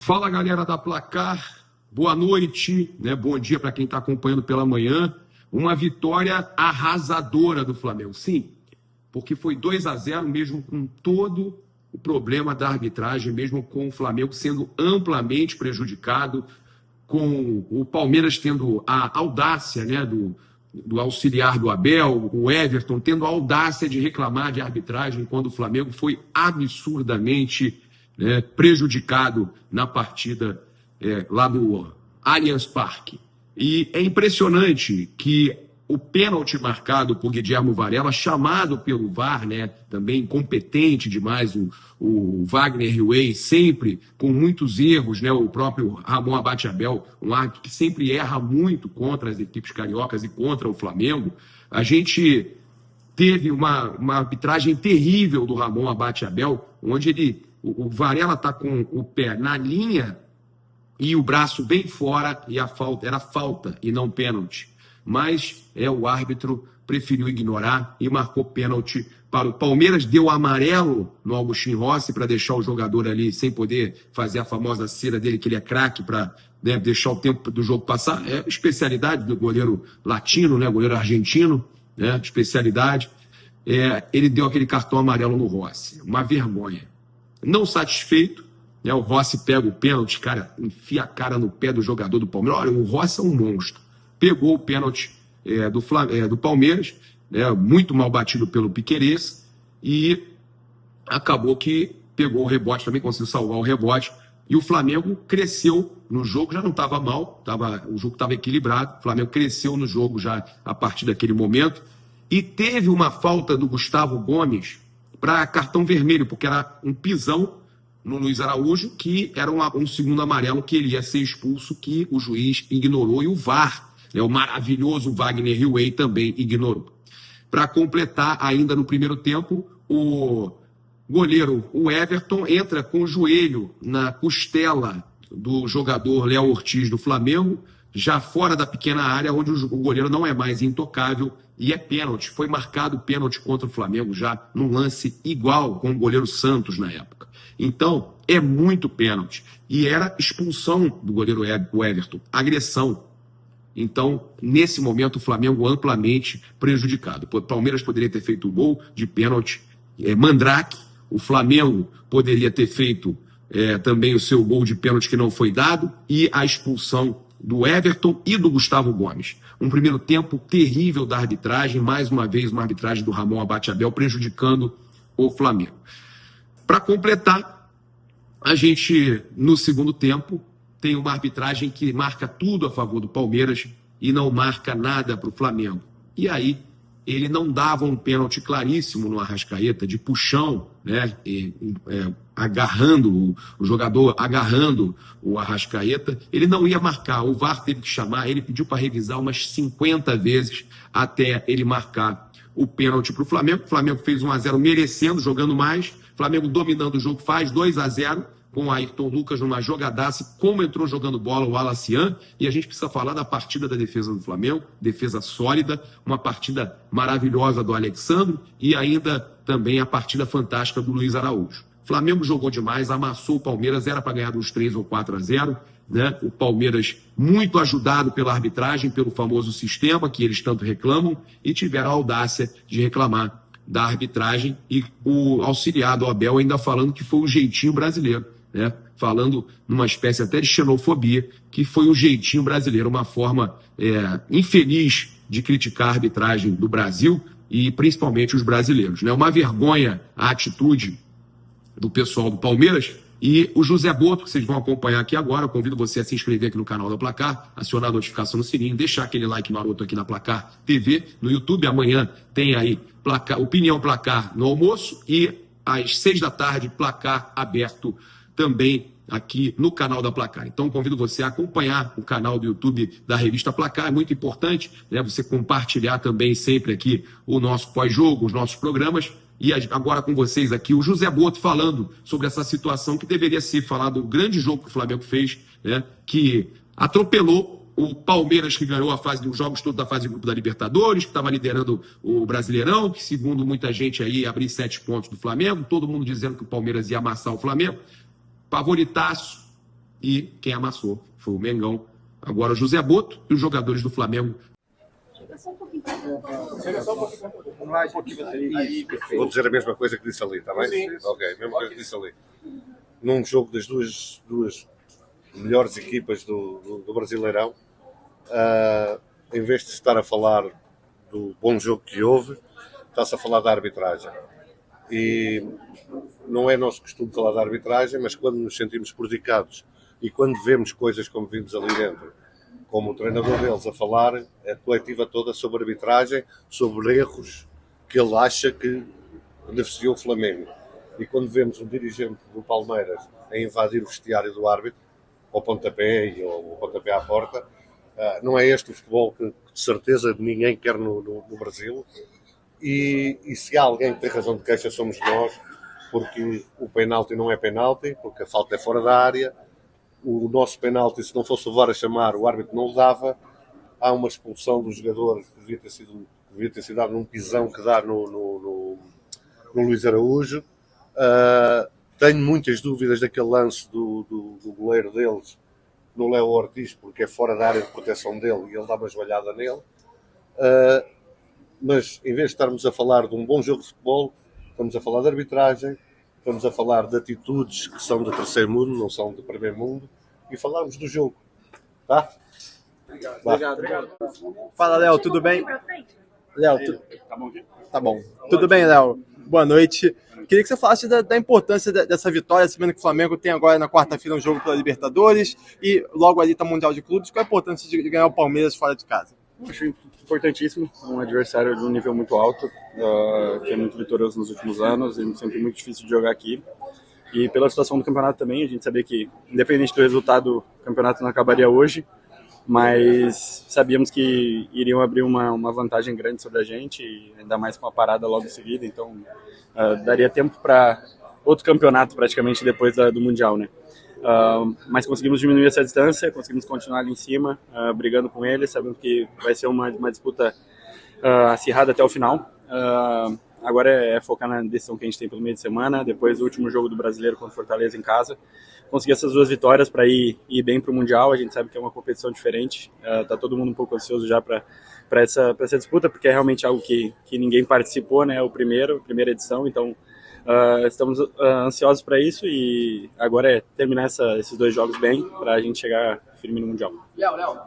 Fala, galera da Placar, boa noite, né? Bom dia para quem está acompanhando pela manhã. Uma vitória arrasadora do Flamengo, sim, porque foi 2-0 mesmo com todo o problema da arbitragem, mesmo com o Flamengo sendo amplamente prejudicado, com o Palmeiras tendo a audácia, né, do auxiliar do Abel, o Everton, tendo a audácia de reclamar de arbitragem quando o Flamengo foi absurdamente, né, prejudicado na partida lá do Allianz Parque. E é impressionante que o pênalti marcado por Guilherme Varela, chamado pelo VAR, né, também incompetente demais, o Wagner Riway, sempre com muitos erros, né, o próprio Ramon Abate-Abel, um árbitro que sempre erra muito contra as equipes cariocas e contra o Flamengo. A gente teve uma arbitragem terrível do Ramon Abate-Abel, onde o Varela está com o pé na linha e o braço bem fora, e a falta era falta e não pênalti. Mas o árbitro preferiu ignorar e marcou pênalti para o Palmeiras, deu amarelo no Augustin Rossi para deixar o jogador ali sem poder fazer a famosa cera dele, que ele é craque, para, né, deixar o tempo do jogo passar. É especialidade do goleiro latino, né, goleiro argentino, né, especialidade. Ele deu aquele cartão amarelo no Rossi, uma vergonha. Não satisfeito, né, o Rossi pega o pênalti, cara, enfia a cara no pé do jogador do Palmeiras. Olha, o Rossi é um monstro. Pegou o pênalti do Palmeiras, né, muito mal batido pelo Piquerez, e acabou que pegou o rebote, também conseguiu salvar o rebote, e o Flamengo cresceu no jogo, já não estava mal, o jogo estava equilibrado, o Flamengo cresceu no jogo já a partir daquele momento, e teve uma falta do Gustavo Gomes para cartão vermelho, porque era um pisão no Luiz Araújo, que era um segundo amarelo que ele ia ser expulso, que o juiz ignorou, e o VAR, o maravilhoso Wagner Riway, também ignorou. Para completar, ainda no primeiro tempo, o goleiro, o Everton, entra com o joelho na costela do jogador Léo Ortiz do Flamengo, já fora da pequena área, onde o goleiro não é mais intocável, e é pênalti. Foi marcado pênalti contra o Flamengo já num lance igual com o goleiro Santos na época. Então, é muito pênalti. E era expulsão do goleiro Everton, agressão. Então, nesse momento, o Flamengo amplamente prejudicado. O Palmeiras poderia ter feito o gol de pênalti, Mandrake. O Flamengo poderia ter feito também o seu gol de pênalti que não foi dado, e a expulsão do Everton e do Gustavo Gomes. Um primeiro tempo terrível da arbitragem, mais uma vez uma arbitragem do Ramon Abate-Abel prejudicando o Flamengo. Para completar, a gente, no segundo tempo, tem uma arbitragem que marca tudo a favor do Palmeiras e não marca nada para o Flamengo. E aí, ele não dava um pênalti claríssimo no Arrascaeta, de puxão, né, agarrando o jogador, agarrando o Arrascaeta. Ele não ia marcar, o VAR teve que chamar, ele pediu para revisar umas 50 vezes até ele marcar o pênalti para o Flamengo. O Flamengo fez 1-0 merecendo, jogando mais. O Flamengo dominando o jogo, faz 2-0. Com o Ayrton Lucas numa jogadaça, como entrou jogando bola o Alacian, e a gente precisa falar da partida da defesa do Flamengo, defesa sólida, uma partida maravilhosa do Alexandre, e ainda também a partida fantástica do Luiz Araújo. O Flamengo jogou demais, amassou o Palmeiras, era para ganhar uns 3 ou 4-0, né? O Palmeiras muito ajudado pela arbitragem, pelo famoso sistema que eles tanto reclamam, e tiveram a audácia de reclamar da arbitragem, e o auxiliar do Abel ainda falando que foi o jeitinho brasileiro, né? Falando numa espécie até de xenofobia, que foi o jeitinho brasileiro, uma forma infeliz de criticar a arbitragem do Brasil e principalmente os brasileiros, né? Uma vergonha a atitude do pessoal do Palmeiras. E o José Boto, que vocês vão acompanhar aqui agora, eu convido você a se inscrever aqui no canal da Placar, acionar a notificação no sininho, deixar aquele like maroto aqui na Placar TV, no YouTube. Amanhã tem aí Opinião Placar no almoço, e às 6 da tarde, Placar aberto também aqui no canal da Placar. Então, convido você a acompanhar o canal do YouTube da revista Placar, é muito importante, né, você compartilhar também sempre aqui o nosso pós-jogo, os nossos programas. E agora com vocês aqui, o José Boto falando sobre essa situação que deveria ser falado, o grande jogo que o Flamengo fez, né, que atropelou o Palmeiras, que ganhou os jogos todos da fase de grupo da Libertadores, que estava liderando o Brasileirão, que segundo muita gente aí, abriu 7 pontos do Flamengo, todo mundo dizendo que o Palmeiras ia amassar o Flamengo. Favoritaço, e quem amassou foi o Mengão. Agora o José Boto e os jogadores do Flamengo. Vou dizer a mesma coisa que disse ali, está bem? Sim. Ok, a mesma coisa que disse ali. Num jogo das duas melhores equipas do Brasileirão, em vez de estar a falar do bom jogo que houve, está-se a falar da arbitragem. E não é nosso costume falar da arbitragem, mas quando nos sentimos prejudicados e quando vemos coisas como vimos ali dentro, como o treinador deles a falar, a coletiva toda sobre arbitragem, sobre erros que ele acha que beneficiou o Flamengo. E quando vemos um dirigente do Palmeiras a invadir o vestiário do árbitro, ao pontapé e ao pontapé à porta, não é este o futebol que de certeza ninguém quer no Brasil. E se há alguém que tem razão de queixa somos nós, porque o penalti não é penalti, porque a falta é fora da área. O nosso penalti, se não fosse o VAR a chamar, o árbitro não o dava. Há uma expulsão do jogador que devia ter sido dado num pisão que dá no Luís Araújo. Tenho muitas dúvidas daquele lance do goleiro deles no Léo Ortiz, porque é fora da área de proteção dele e ele dá uma joelhada nele. Mas em vez de estarmos a falar de um bom jogo de futebol, estamos a falar de arbitragem, estamos a falar de atitudes que são de terceiro mundo, não são de primeiro mundo, e falarmos do jogo. Tá? Obrigado. Fala, Léo, tudo bem? Léo, tá bom. Tudo bem, Léo? Boa noite. Queria que você falasse da importância dessa vitória, sabendo que o Flamengo tem agora na quarta-feira um jogo pela Libertadores e logo ali está o Mundial de Clubes. Qual a importância de ganhar o Palmeiras fora de casa? Acho importantíssimo, um adversário de um nível muito alto, que é muito vitorioso nos últimos anos e sempre muito difícil de jogar aqui. E pela situação do campeonato também, a gente sabia que, independente do resultado, o campeonato não acabaria hoje, mas sabíamos que iriam abrir uma vantagem grande sobre a gente, e ainda mais com a parada logo em seguida, então daria tempo para outro campeonato praticamente depois do Mundial, né? Mas conseguimos diminuir essa distância, conseguimos continuar ali em cima, brigando com eles, sabendo que vai ser uma disputa acirrada até o final. Agora é focar na decisão que a gente tem pelo meio de semana, depois do último jogo do Brasileiro contra o Fortaleza em casa, conseguir essas duas vitórias para ir bem para o Mundial. A gente sabe que é uma competição diferente, tá todo mundo um pouco ansioso já para essa disputa, porque é realmente algo que ninguém participou, né? A primeira edição, então estamos ansiosos para isso e agora é terminar esses dois jogos bem para a gente chegar firme no Mundial. Léo,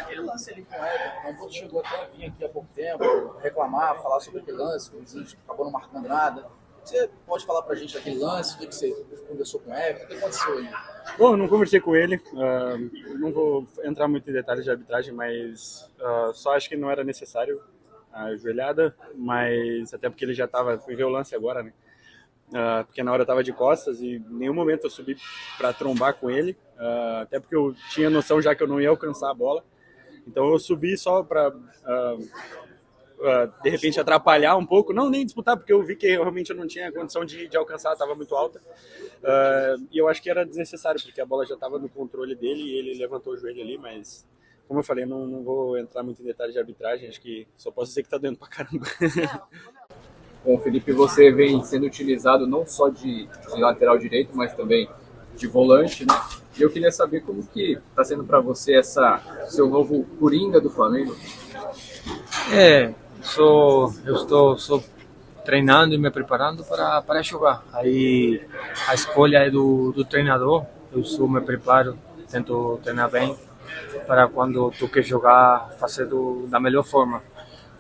aquele lance ali com o Everton, o Boto chegou até a vir aqui há pouco tempo, reclamar, falar sobre aquele lance, que o juiz acabou não marcando nada. Você pode falar pra gente daquele lance, o que você conversou com o Everton, o que aconteceu aí? Bom, eu não conversei com ele, não vou entrar muito em detalhes de arbitragem, mas só acho que não era necessário a joelhada, mas até porque ele já fui ver o lance agora, né? Porque na hora eu estava de costas e em nenhum momento eu subi para trombar com ele, até porque eu tinha noção já que eu não ia alcançar a bola, então eu subi só para de repente atrapalhar um pouco, não nem disputar, porque eu vi que realmente eu não tinha condição de alcançar, estava muito alta, e eu acho que era desnecessário, porque a bola já estava no controle dele e ele levantou o joelho ali, mas como eu falei, não vou entrar muito em detalhes de arbitragem, acho que só posso dizer que está doendo pra caramba. Bom, Felipe, você vem sendo utilizado não só de lateral direito, mas também de volante, né? E eu queria saber como que está sendo para você seu novo Coringa do Flamengo. Eu estou treinando e me preparando para jogar. Aí a escolha é do treinador, eu só me preparo, tento treinar bem para quando toque jogar, fazer da melhor forma.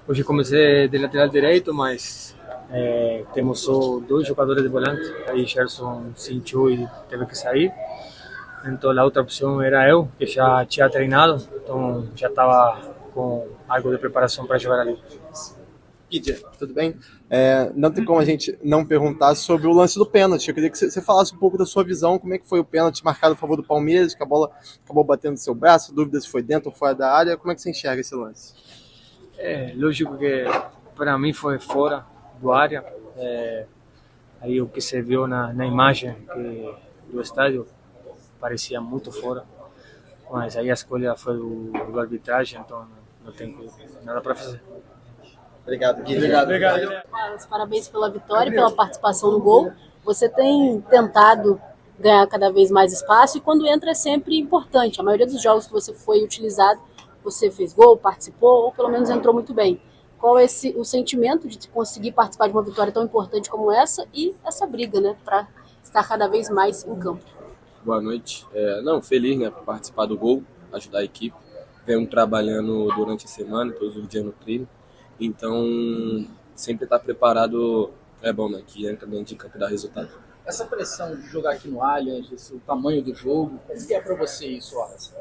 Hoje comecei de lateral direito, mas temos só dois jogadores de volante, aí Gerson sentiu e teve que sair, então a outra opção era eu, que já tinha treinado, então já estava com algo de preparação para jogar ali. Guidia, tudo bem? Não tem como a gente não perguntar sobre o lance do pênalti. Eu queria que você falasse um pouco da sua visão, como é que foi o pênalti marcado a favor do Palmeiras, que a bola acabou batendo no seu braço, dúvidas se foi dentro ou fora da área, como é que você enxerga esse lance? Lógico que para mim foi fora do área, aí o que se viu na imagem do estádio parecia muito fora, mas aí a escolha foi do arbitragem, então não tem nada para fazer. Obrigado, Gui. Parabéns pela vitória, pela participação no gol. Você tem tentado ganhar cada vez mais espaço, e quando entra é sempre importante. A maioria dos jogos que você foi utilizado, você fez gol, participou, ou pelo menos entrou muito bem. Qual é o sentimento de conseguir participar de uma vitória tão importante como essa e essa briga, né, para estar cada vez mais em campo? Boa noite. Feliz, né, por participar do gol, ajudar a equipe. Venho trabalhando durante a semana, todos os dias no treino. Então, sempre estar preparado é bom, né, que entra dentro de campo e dá resultado. Essa pressão de jogar aqui no Allianz, o tamanho do jogo, como que é para você isso, Wallace?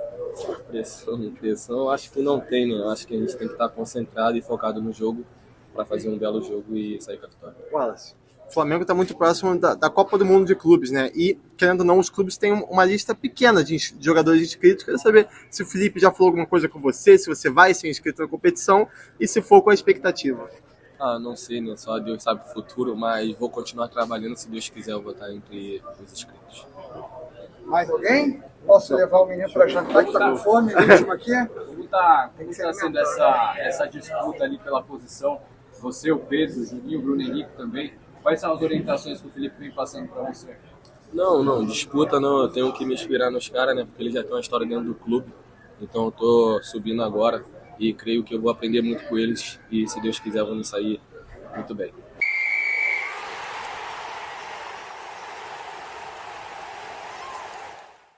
Pressão, eu acho que não tem, né? Eu acho que a gente tem que estar concentrado e focado no jogo para fazer um belo jogo e sair com a vitória. Wallace, o Flamengo está muito próximo da Copa do Mundo de clubes, né? E, querendo ou não, os clubes têm uma lista pequena de jogadores inscritos. Queria saber se o Felipe já falou alguma coisa com você, se você vai ser inscrito na competição e se for, com a expectativa. Não sei, né? Só Deus sabe o futuro, mas vou continuar trabalhando. Se Deus quiser, eu vou estar entre os inscritos. Mais alguém? Posso levar o menino para jantar que está com fome? O último aqui? Como está sendo essa disputa ali pela posição? Você, o Pedro, o Juninho, o Bruno Henrique também. Quais são as orientações que o Felipe vem passando para você? Não, disputa não. Eu tenho que me inspirar nos caras, né? Porque eles já têm uma história dentro do clube. Então eu tô subindo agora e creio que eu vou aprender muito com eles. E se Deus quiser, vamos sair muito bem.